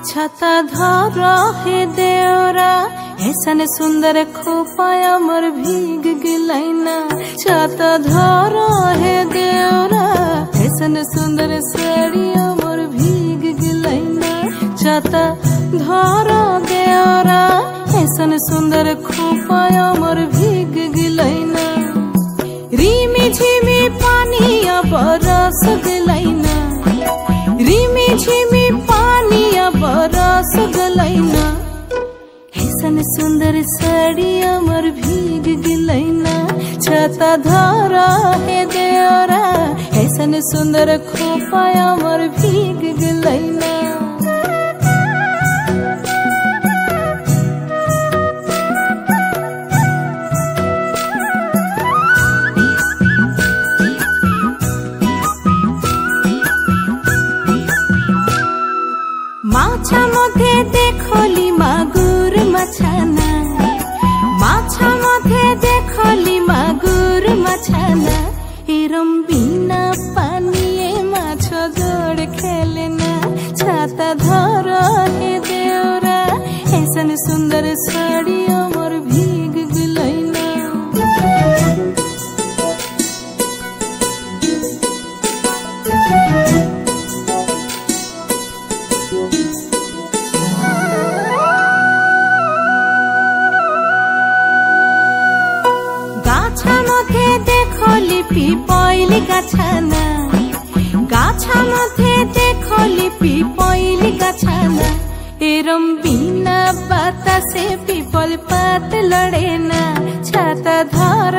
छाता धर हे देवरा ऐसन सुंदर खोपाया मोर भीग गिलैना। छाता धर हे देवरा ऐसन सुंदर साड़िया मोर भीग गिलैना। छाता धर देवरा ऐसन सुंदर खोपाया मोर भीग गिलैना। रिमी झिमी पानिया बरस गिलैना। रिमी झिमी पानिया बरस गलैना। ऐसन सुंदर साड़िया मोर भीग गिलैना। छाता धरा हे देवरा ऐसन सुंदर खोपाया मोर भीग गिलैना। माछा मध्य देखली मागुर मछाना। माछा मध्य देखली मागुर मछाना। एरम बिना पानिए माछ जोड़ खेलना। छाता धर हे देवरा ऐसन सुंदर साड़िया मोर भीग गिलैना। गाछा मध्य देखली पिपैली गाछाना। गाछा मध्य देखली पिपैली गाछाना। एरम बिना बाता से पिपल पात लड़ेना। छाता धर